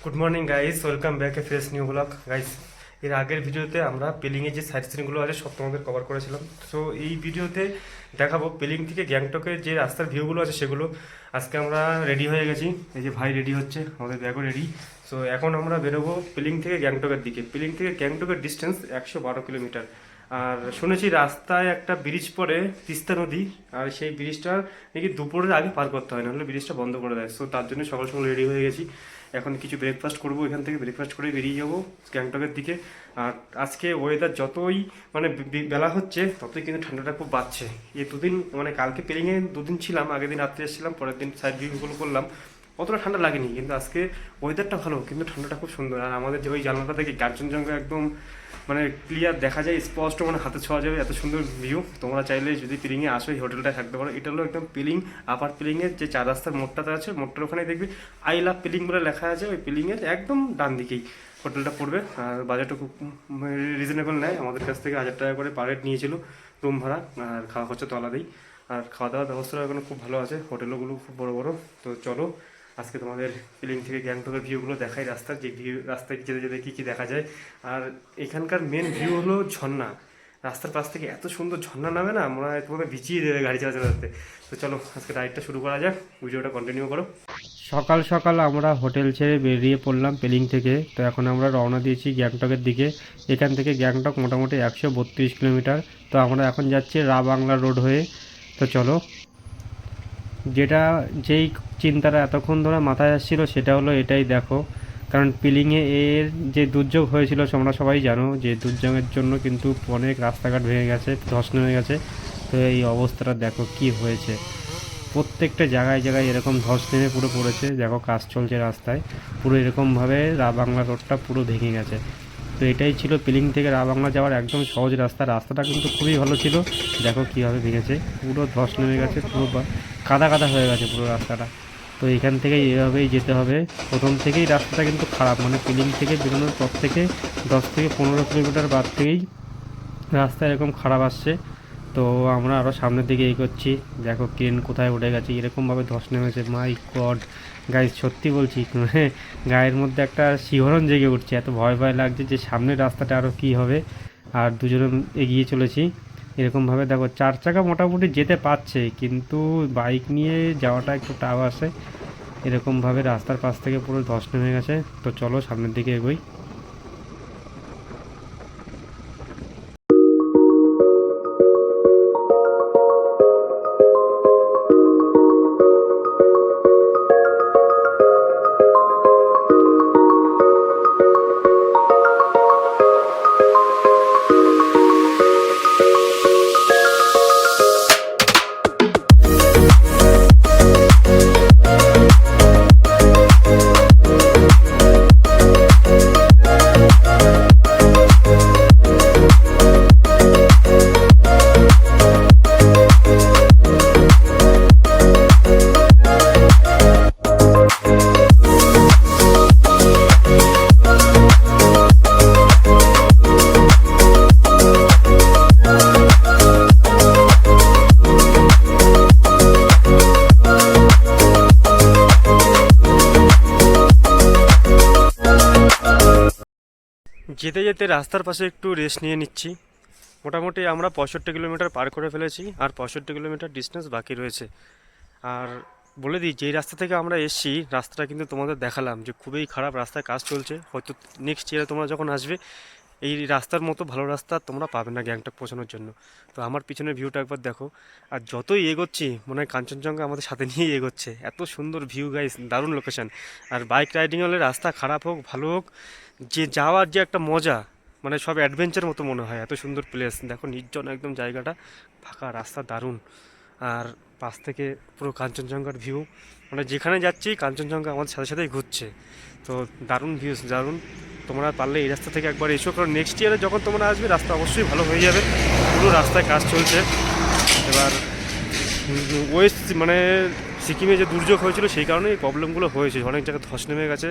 Good morning guys, welcome back এ fresh new blog guys. এর আগের ভিডিওতে আমরা পেলিংয়ে যে সাইট সিনগুলো আছে সব তোমাদের কভার করেছিলাম। সো এই ভিডিওতে দেখাবো পেলিং থেকে গ্যাংটকের যে রাস্তার ভিউগুলো আছে সেগুলো। আজকে আমরা রেডি হয়ে গেছি, এই যে ভাই রেডি হচ্ছে, আমাদের ব্যাগও রেডি। সো এখন আমরা বেরোবো পেলিং থেকে গ্যাংটকের দিকে। পেলিং থেকে গ্যাংটকের ডিস্টেন্স 112 কিলোমিটার। আর শুনেছি রাস্তায় একটা ব্রিজ পড়ে, তিস্তা নদী, আর সেই ব্রিজটা নাকি দুপুরের আগে পার করতে হয়, নাহলে ব্রিজটা বন্ধ করে দেয়। সো তার জন্য সকাল সকাল রেডি হয়ে গেছি। এখন কিছু ব্রেকফাস্ট করবো, এখান থেকে ব্রেকফাস্ট করে বেরিয়ে যাবো গ্যাংটকের দিকে। আর আজকে ওয়েদার যতই মানে বেলা হচ্ছে ততই কিন্তু ঠান্ডাটা খুব বাড়ছে। এই দুদিন মানে কালকে পেলিংয়ে দুদিন ছিলাম, আগের দিন রাত্রে এসেছিলাম, পরের দিন সাইড ভিউগুলো করলাম, অতটা ঠান্ডা লাগেনি। কিন্তু আজকে ওয়েদারটা ভালো, কিন্তু ঠান্ডাটা খুব সুন্দর। আর আমাদের যে ওই জানলাটা থেকে কাঞ্চনজঙ্ঘা একদম মানে ক্লিয়ার দেখা যায়, স্পষ্ট, মানে হাতে ছোঁয়া যাবে, এত সুন্দর ভিউ। তোমরা চাইলে যদি পিলিংয়ে আসো এই হোটেলটায় থাকতে পারো। এটা হলো একদম পিলিং আপার পিলিংয়ের যে চার রাস্তার মোড়টাতে আছে, মোড়টার ওখানে দেখবি আই লাভ পিলিং বলে লেখা আছে। ওই পিলিংয়ের একদম ডান দিকেই হোটেলটা পড়বে। আর বাজেটও খুব রিজনেবল নেয়, আমাদের কাছ থেকে 1000 টাকা করে পার হেড নিয়েছিল রুম ভাড়া, আর খাওয়া খরচা তো আলাদাই। আর খাওয়া দাওয়ার ব্যবস্থাটা এখন খুব ভালো আছে, হোটেলগুলো খুব বড় বড়। তো চলো আজকে তোমাদের পিলিং থেকে গ্যাংটকের ভিউগুলো দেখাই, রাস্তার যে ভিউ, রাস্তায় যেতে যেতে কী কী দেখা যায়। আর এখানকার মেন ভিউ হলো ঝর্ণা। রাস্তার পাশ থেকে এত সুন্দর ঝর্ণা নামে না, মনে হয় তোমাকে ভিজিয়ে দেবে গাড়ি চালাতে। তো চলো আজকে রাইডটা শুরু করা যাক, ভিডিওটা কন্টিনিউ করো। সকাল সকাল আমরা হোটেল ছেড়ে বেরিয়ে পড়লাম পেলিং থেকে। তো এখন আমরা রওনা দিয়েছি গ্যাংটকের দিকে। এখান থেকে গ্যাংটক মোটামুটি 132 কিলোমিটার। তো আমরা এখন যাচ্ছি রা বাংলা রোড হয়ে। তো চলো, যেই চিন্তাটা এতক্ষণ ধরে মাথায় আসছিল সেটা হলো এটাই, দেখো। কারণ পিলিংয়ে এর যে দুর্যোগ হয়েছিল তোমরা সবাই জানো, যে দুর্যোগের জন্য কিন্তু অনেক রাস্তাঘাট ভেঙে গেছে, ধস নেমে গেছে। তো এই অবস্থাটা দেখো কি হয়েছে, প্রত্যেকটা জায়গায় জায়গায় এরকম ধস নেমে পুরো পড়েছে। দেখো কাজ চলছে রাস্তায়, পুরো এরকমভাবে রা বাংলা রোডটা পুরো ভেঙে গেছে। তো এটাই ছিল পিলিং থেকে রা বাংলা যাওয়ার একদম সহজ রাস্তা। রাস্তাটা কিন্তু খুবই ভালো ছিল, দেখো কীভাবে ভেঙেছে, পুরো ধস নেমে গেছে, পুরো কাদা কাদা হয়ে গেছে পুরো রাস্তাটা। তো এখান থেকে এভাবেই যেতে হবে। প্রথম থেকেই রাস্তাটা কিন্তু খারাপ, মানে পিলিং থেকে বেরোনোর পর থেকে 10 থেকে 15 কিলোমিটার বাদ থেকেই রাস্তা এরকম খারাপ আসছে। তো আমরা আরও সামনের দিকে এগোচ্ছি, দেখো ক্রেন কোথায় উঠে গেছে, এরকমভাবে ধস নেমেছে। মাই গড গাইস, সত্যি বলছি মানে গায়ের মধ্যে একটা শিহরণ জেগে উঠছে, এত ভয় ভয় লাগছে যে সামনের রাস্তাটা আরও কী হবে। আর দুজনে এগিয়ে চলেছি এরকমভাবে। দেখো 4 চাকা মোটামুটি যেতে পারছে, কিন্তু বাইক নিয়ে যাওয়াটা একটু টাফ আসে। এরকমভাবে রাস্তার পাশ থেকে পুরো ধস নেমে গেছে। তো চলো সামনের দিকে এগোই। যেতে যেতে রাস্তার পাশে একটু রেস্ট নিয়ে নিচ্ছি। মোটামুটি আমরা 65 কিলোমিটার পার করে ফেলেছি, আর 65 কিলোমিটার ডিস্টেন্স বাকি রয়েছে। আর বলে দিই, যেই রাস্তা থেকে আমরা এসেছি রাস্তাটা কিন্তু তোমাদের দেখালাম যে খুবই খারাপ, রাস্তায় কাজ চলছে। হয়তো নেক্সট ইয়ারে তোমরা যখন আসবে এই রাস্তার মতো ভালো রাস্তা তোমরা পাবে না গ্যাংটক পৌঁছানোর জন্য। তো আমার পিছনের ভিউটা একবার দেখো। আর যতই এগোচ্ছি মনে হয় কাঞ্চনজঙ্ঘা আমাদের সাথে নিয়েই এগোচ্ছে, এত সুন্দর ভিউ গাইস, দারুণ লোকেশন। আর বাইক রাইডিং হলে রাস্তা খারাপ হোক ভালো হোক, যে যাওয়ার যে একটা মজা, মানে সব অ্যাডভেঞ্চার মতো মনে হয়। এত সুন্দর প্লেস, দেখো নির্জন একদম জায়গাটা, ফাঁকা রাস্তা, দারুণ। আর পাশ থেকে পুরো কাঞ্চনজঙ্ঘার ভিউ, মানে যেখানে যাচ্ছি কাঞ্চনজঙ্ঘা আমাদের সাথে সাথেই ঘুরছে। তো দারুণ ভিউস, দারুণ। তোমরা পারলে এই রাস্তা থেকে একবার এসো, কারণ নেক্সট ইয়ারে যখন তোমরা আসবে রাস্তা অবশ্যই ভালো হয়ে যাবে। পুরো রাস্তায় কাজ চলছে। এবার ওয়েস্ট মানে সিকিমে যে দুর্যোগ হয়েছিল সেই কারণে এই প্রবলেমগুলো হয়েছে, অনেক জায়গায় ধস নেমে গেছে।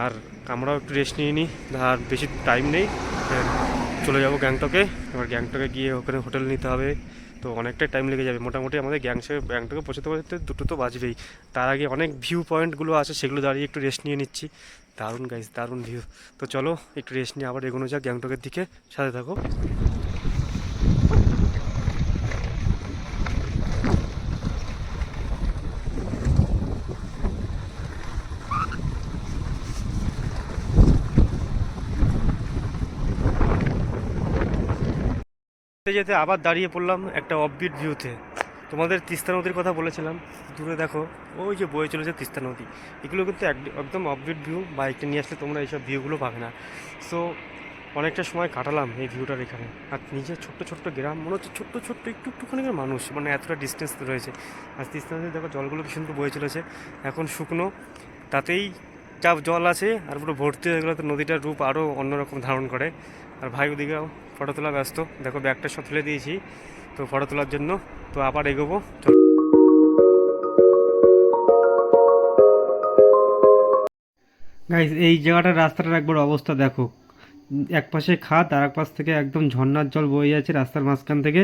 আর আমরাও একটু রেস্ট নিয়ে নিই, আর বেশি টাইম নেই, চলে যাব গ্যাংটকে। এবার গ্যাংটকে গিয়ে ওখানে হোটেল নিতে হবে, তো অনেকটাই টাইম লেগে যাবে। মোটামুটি আমাদের গ্যাংটকে পৌঁছতে পৌঁছতে 2টো তো বাজবেই। তার আগে অনেক ভিউ পয়েন্টগুলো আছে, সেগুলো দাঁড়িয়ে একটু রেস্ট নিয়ে নিচ্ছি। দারুণ গাইস, দারুণ ভিউ। তো চলো একটু রেস্ট নিয়ে আবার এগোনো যাক গ্যাংটকের দিকে, সাথে থাকো। যেতে যেতে আবার দাঁড়িয়ে পড়লাম একটা অফবিট ভিউতে। তোমাদের তিস্তা নদীর কথা বলেছিলাম, দূরে দেখো ওই যে বয়ে চলেছে তিস্তা নদী। এগুলো কিন্তু একদম অফবিট ভিউ, বাইকটা নিয়ে আসলে তোমরা এইসব ভিউগুলো পাবে না। সো অনেকটা সময় কাটালাম এই ভিউটার এখানে। আর নিচে ছোট্ট ছোট্ট গ্রাম, মনে হচ্ছে ছোট্ট ছোট্ট একটুখানি মানুষ, মানে এতটা ডিস্টেন্স রয়েছে। আর তিস্তা নদী দেখো জলগুলো কি সুন্দর বয়ে চলেছে, এখন শুকনো, তাতেই যা জল আছে আর পুরো ভর্তি হয়ে গেলে তো নদীটার রূপ আরও অন্যরকম ধারণ করে। আর ভাই ওদিকেও ফটো তোলা ব্যস্ত, দেখো ব্যাগটা সব ফেলে দিয়েছি তো ফটো তোলার জন্য। তো আবার এগোবো। গাইস এই জায়গাটার রাস্তাটার একবার অবস্থা দেখো, এক পাশে খাদ আর এক পাশ থেকে একদম ঝর্ণার জল বয়ে যাচ্ছে রাস্তার মাঝখান থেকে।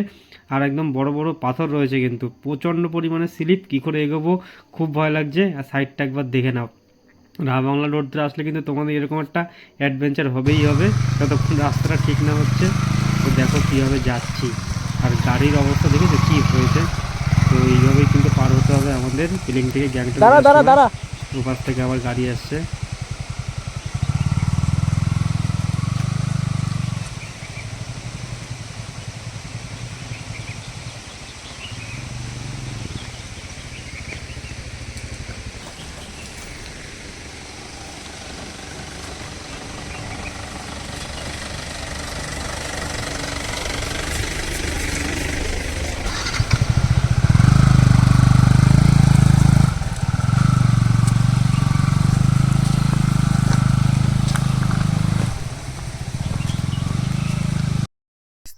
আর একদম বড় বড় পাথর রয়েছে, কিন্তু প্রচণ্ড পরিমাণে স্লিপ, কী করে এগোবো খুব ভয় লাগছে। আর সাইডটা একবার দেখে নাও, বাংলা রোড ধরে আসলে কিন্তু তোমাদের এরকম একটা অ্যাডভেঞ্চার হবেই হবে, যতক্ষণ রাস্তাটা ঠিক না হচ্ছে। তো দেখো কীভাবে যাচ্ছি, আর গাড়ির অবস্থা দেখেছো কী হয়েছে। তো এইভাবেই কিন্তু পার হতে হবে আমাদের পিলিং থেকে গ্যাংটক। ওপাশ থেকে আবার গাড়ি আসছে।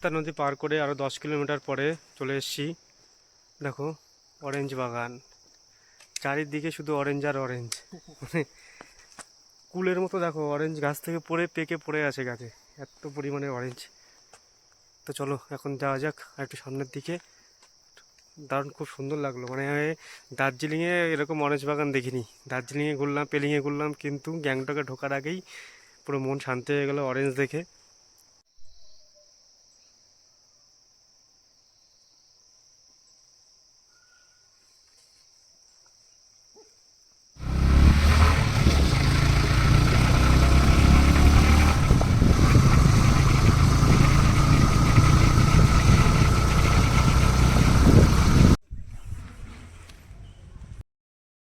তিস্তা নদী পার করে আরও 10 কিলোমিটার পরে চলে এসেছি। দেখো অরেঞ্জ বাগান, চারিদিকে শুধু অরেঞ্জ আর অরেঞ্জ, মানে কুলের মতো। দেখো অরেঞ্জ গাছ থেকে পড়ে পেকে পড়ে আছে গাছে, এত পরিমাণে অরেঞ্জ। তো চলো এখন যাওয়া যাক আর একটু সামনের দিকে। দারুণ, খুব সুন্দর লাগলো, মানে দার্জিলিংয়ে এরকম অরেঞ্জ বাগান দেখিনি। দার্জিলিংয়ে ঘুরলাম, পেলিংয়ে ঘুরলাম, কিন্তু গ্যাংটকে ঢোকার আগেই পুরো মন শান্তি হয়ে গেল অরেঞ্জ দেখে।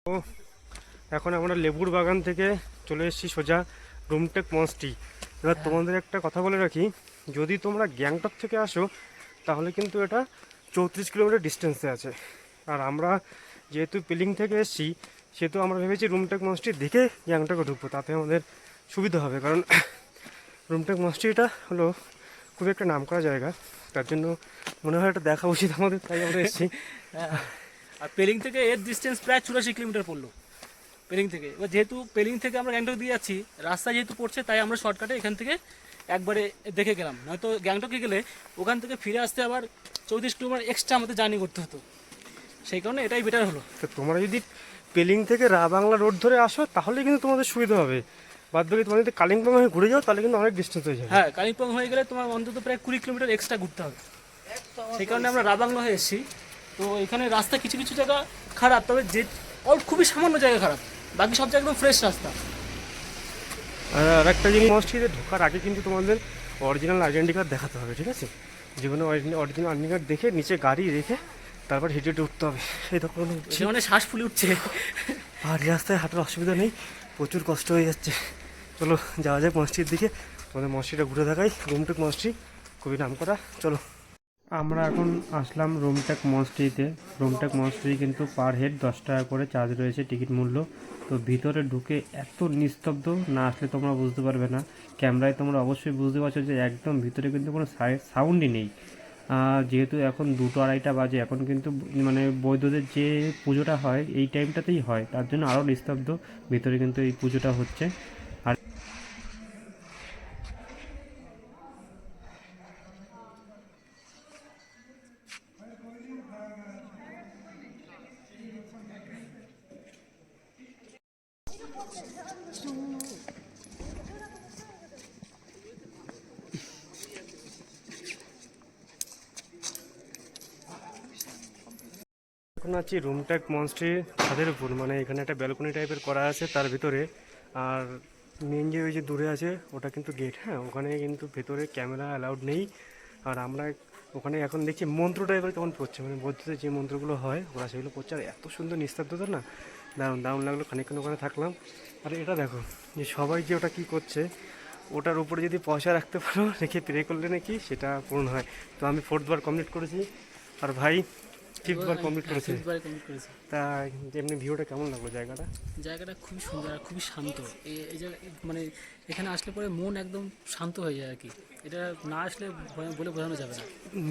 তো এখন আমরা লেবুর বাগান থেকে চলে এসেছি সোজা রুমটেক মঞ্চটি। এবার তোমাদের একটা কথা বলে রাখি, যদি তোমরা গ্যাংটক থেকে আসো তাহলে কিন্তু এটা 34 কিলোমিটার ডিস্টেন্সে আছে। আর আমরা যেহেতু পিলিং থেকে এসেছি, সেহেতু আমরা ভেবেছি রুমটেক মঞ্চটি দেখে গ্যাংটকে ঢুকবো, তাতে আমাদের সুবিধা হবে। কারণ রুমটেক মঞ্চটিটা হলো খুব একটা নামকরা জায়গা, তার জন্য মনে হয় এটা দেখা উচিত আমাদের, তাই আমরা এসেছি। আর পেলিং থেকে এর ডিস্টেন্স প্রায় 84 কিলোমিটার পড়লো পেলিং থেকে। এবার যেহেতু পেলিং থেকে আমরা গ্যাংটক দিয়ে যাচ্ছি, রাস্তা যেহেতু পড়ছে, তাই আমরা শর্টকাটে এখান থেকে একবারে দেখে গেলাম। নয়তো গ্যাংটকে গেলে ওখান থেকে ফিরে আসতে আবার 34 কিলোমিটার এক্সট্রা আমাদের জার্নি করতে হতো, সেই কারণে এটাই বেটার হলো। তো তোমরা যদি পেলিং থেকে বাংলা রোড ধরে আসো তাহলে কিন্তু তোমাদের সুবিধা হবে। বাদ বাকি তোমরা যদি কালিম্পং হয়ে ঘুরে যাও তাহলে কিন্তু অনেক ডিস্টেন্স হয়ে যাবে। হ্যাঁ, কালিম্পং হয়ে গেলে তোমার অন্তত প্রায় 20 কিলোমিটার এক্সট্রা ঘুরতে হবে, সেই কারণে আমরা রাবাংলা হয়ে এসেছি। তো এখানে রাস্তা কিছু কিছু জায়গা খারাপ, তবে যে খুবই সামান্য জায়গা খারাপ, বাকি সব জায়গা একদম ফ্রেশ রাস্তা। আর একটা জিনিস, মসজিদে ঢোকার আগে কিন্তু তোমাদের অরিজিনাল আইডেন্টি কার্ড দেখাতে হবে, ঠিক আছে? যে কোনো অরিজিনাল আইডেন্টি কার্ড দেখে নিচে গাড়ি রেখে তারপর হেঁটে হেঁটে উঠতে হবে। এই তখন মানে শ্বাস ফুলে উঠছে। আর রাস্তায় হাঁটার অসুবিধা নেই, প্রচুর কষ্ট হয়ে যাচ্ছে। চলো যাওয়া যায় মসজিদের দিকে, তোমাদের মসজিদটা ঘুরে দেখাই। রুমটেক মসজিদ খুবই নাম করা, চলো। আমরা এখন আসলাম রুমটেক মসজিদে। রুমটেক মসজিদে কিন্তু পার হেড 10 টাকা করে চার্জ রয়েছে, টিকিট মূল্য। তো ভিতরে ঢুকে এত নিস্তব্ধ, না আসলে তোমরা বুঝতে পারবে না। ক্যামেরায় তোমরা অবশ্যই বুঝতে পারছো যে একদম ভিতরে কিন্তু কোনো সাউন্ডই নেই। যেহেতু এখন 2টো-2:30 বাজে, এখন কিন্তু মানে বৌদ্ধদের যে পুজোটা হয় এই টাইমটাতেই হয়, তার জন্য আরও নিস্তব্ধ। ভিতরে কিন্তু এই পুজোটা হচ্ছে। আর এখন আছি রুমটেক মনস্ট্রির ছাদের উপর, মানে এখানে একটা ব্যালকনি টাইপের করা আছে তার ভিতরে। আর মেন যে ওই যে দূরে আছে ওটা কিন্তু গেট, হ্যাঁ ওখানে কিন্তু ভেতরে ক্যামেরা অ্যালাউড নেই। আর আমরা ওখানে এখন দেখছি মন্ত্র টাইপের কেমন পড়ছে, মানে বৌদ্ধদের যে মন্ত্রগুলো হয় ওরা সেগুলো পড়ছে। আর এত সুন্দর নিস্তব্ধতা না, দারুণ দারুণ লাগলো। খানিকক্ষণ ওখানে থাকলাম। আর এটা দেখো যে সবাই যে ওটা কী করছে, ওটার উপরে যদি পয়সা রাখতে পারো রেখে প্রে করলে নাকি সেটা পূরণ হয়। তো আমি 4th বার কমপ্লিট করেছি, আর ভাই 5th বার কমপ্লিট করেছে। তা এমনি ভিউটা কেমন লাগলো জায়গাটা? জায়গাটা খুবই সুন্দর আর খুবই শান্ত। এই যে মানে এখানে আসলে পরে মন একদম শান্ত হয়ে যায় আর কি। এটা না আসলে বলে বোঝানো যাবে না।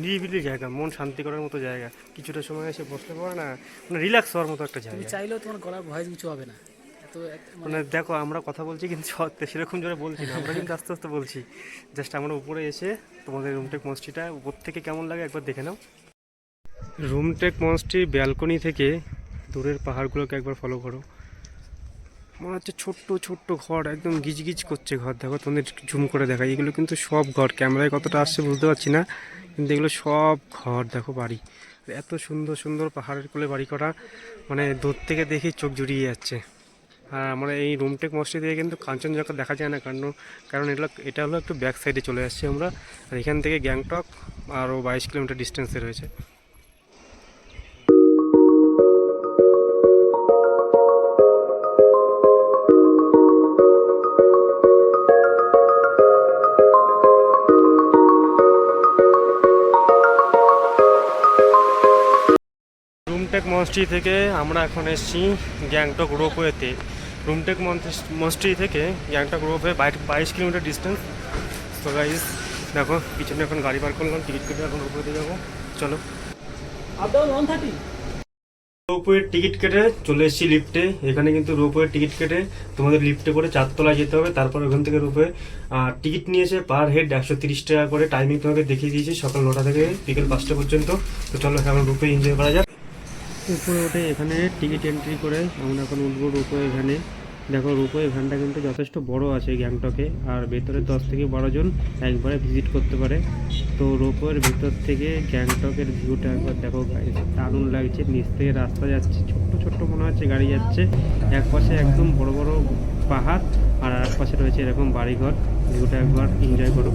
নিরিবিলি জায়গা, মন শান্তি করার মতো জায়গা। কিছুটা সময় এসে বসতে পারো না, মানে রিল্যাক্স হওয়ার মতো একটা তুমি জায়গা। চাইলেও তোমার গলার ভয়েস কিছু হবে না। তো মানে দেখো আমরা কথা বলছি কিন্তু সত্যি সেরকম জোরে বলছি না, আমরা কিন্তু আস্তে আস্তে বলছি। জাস্ট আমরা উপরে এসে তোমাদের রুমটেক মনস্ট্রিটা উপর থেকে কেমন লাগে একবার দেখে নাও। রুমটেক মনস্ট্রির ব্যালকনি থেকে দূরের পাহাড়গুলোকে একবার ফলো করো। মনে হচ্ছে ছোট্ট ছোট্ট ঘর, একদম গিজগিজ করছে ঘর। দেখো তোমাদের জুম করে দেখাই, এগুলো কিন্তু সব ঘর। ক্যামেরায় কতটা আসছে বুঝতে পারছি না, কিন্তু এগুলো সব ঘর। দেখো বাড়ি, এত সুন্দর সুন্দর পাহাড়ের কোলে বাড়ি করা, মানে দূর থেকে দেখে চোখ জুড়িয়ে যাচ্ছে। আর আমরা এই রুমটেক মসজিদ থেকে কিন্তু কাঞ্চনজঙ্ঘা দেখা যায় না, কারণ এটা হলো একটু ব্যাক সাইডে চলে আসছি আমরা। আর এখান থেকে গ্যাংটক আরও 22 কিলোমিটার ডিস্টেন্সে রয়েছে। রুমটেক মনস্ট্রি থেকে আমরা এখন এসেছি গ্যাংটক রোপওয়েতে। রুমটেক মনস্ট্রি থেকে গ্যাংটক রোপওয়ে 22 কিলোমিটার ডিস্টেন্স। তো গাইস দেখো পিছনে এখন গাড়ি পার করলাম, টিকিট কেটে এখন রোপওয়েতে যাবো। চলো। রোপওয়ের টিকিট কেটে চলে এসেছি লিফটে। এখানে কিন্তু রোপওয়ের টিকিট কেটে তোমাদের লিফটে করে 4 তলায় যেতে হবে, তারপর ওখান থেকে রোপওয়ে টিকিট নিয়েছে পার হেড 130 টাকা করে। টাইমিং তোমাকে দেখিয়ে দিয়েছি সকাল 9টা থেকে বিকেল 5টা পর্যন্ত। তো চলো এখন রোপওয়ে এনজয় করা যাক। উপরে উঠে এখানে টিকিট এন্ট্রি করে আমরা এখন উঠবো রোপওয়ে ভ্যানে। দেখো রোপওয়ে ভ্যানটা কিন্তু যথেষ্ট বড় আছে গ্যাংটকে, আর ভেতরে 10 থেকে 12 জন একবারে ভিজিট করতে পারে। তো রোপওয়ের ভেতর থেকে গ্যাংটকের ভিউটা একবার দেখো গাইস, দারুণ লাগছে। নিচ থেকে রাস্তা যাচ্ছে, ছোট্ট ছোট্ট মনে হচ্ছে গাড়ি যাচ্ছে। এক পাশে একদম বড় বড় পাহাড়, আর এক পাশে রয়েছে এরকম বাড়িঘর। ভিউটা একবার এনজয় করো।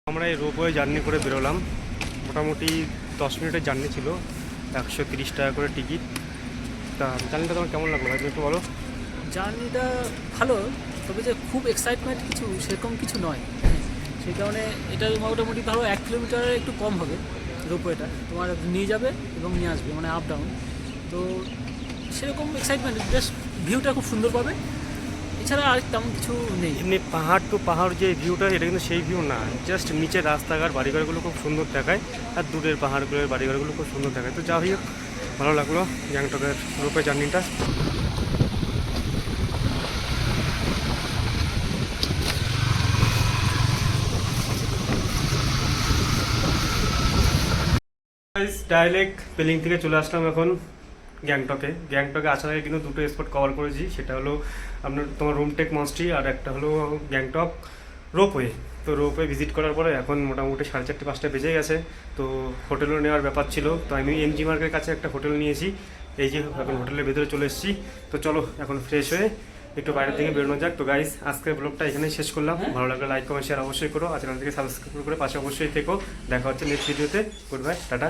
আমরা এই রোপওয়ে জার্নি করে বেরোলাম, মোটামুটি 10 মিনিটের জার্নি ছিল। 130 টাকা করে টিকিট। তা জার্নিটা তোমার কেমন লাগলো ভাই, তুমি একটু বলো। জার্নিটা ভালো, তবে যে খুব এক্সাইটমেন্ট কিছু সেরকম কিছু নয়। সেই কারণে এটা মোটামুটি ধরো 1 কিলোমিটারের একটু কম হবে। রোপওয়েটা তোমার নিয়ে যাবে এবং নিয়ে আসবে, মানে আপ ডাউন। তো সেরকম এক্সাইটমেন্ট, জাস্ট ভিউটা খুব সুন্দর পাবে, এছাড়া আর তেমন কিছু নেই। এমনি পাহাড় টু পাহাড় যে ভিউটা, এটা কিন্তু সেই ভিউ না। জাস্ট নিচে রাস্তাঘাট বাড়িঘরগুলো খুব সুন্দর দেখায়, আর দূরের পাহাড়গুলোর বাড়িঘরগুলো খুব সুন্দর দেখায়। তো যা হোক ভালো লাগলো গ্যাংটকের রোপওয়ে জার্নিটা। ডাইরেক্ট পেলিং থেকে চলে আসলাম এখন গ্যাংটকে আসার আগে কিন্তু দুটো স্পট কভার করেছি। সেটা হলো আপনার তোমার রুমটেক মনস্ট্রি, আর একটা হলো গ্যাংটক রোপওয়ে। তো রোপওয়ে ভিজিট করার পরে এখন মোটামুটি 4:30-5টা বেজে গেছে। তো হোটেলও নেওয়ার ব্যাপার ছিল, তো আমি এমজি মার্কের কাছে একটা হোটেল নিয়েছি। এই যে এখন হোটেলের ভেতরে চলে এসেছি। তো চলো এখন ফ্রেশ হয়ে একটু বাইরের দিকে বেরোনো যাক। তো গাইস আজকের ব্লগটা এখানেই শেষ করলাম। ভালো লাগলে লাইক কমেন্ট শেয়ার অবশ্যই করো, আর চ্যানেল থেকে সাবস্ক্রাইব করে পাশে অবশ্যই থেকো। দেখা হচ্ছে নেক্সট ভিডিওতে। Good bye, tata.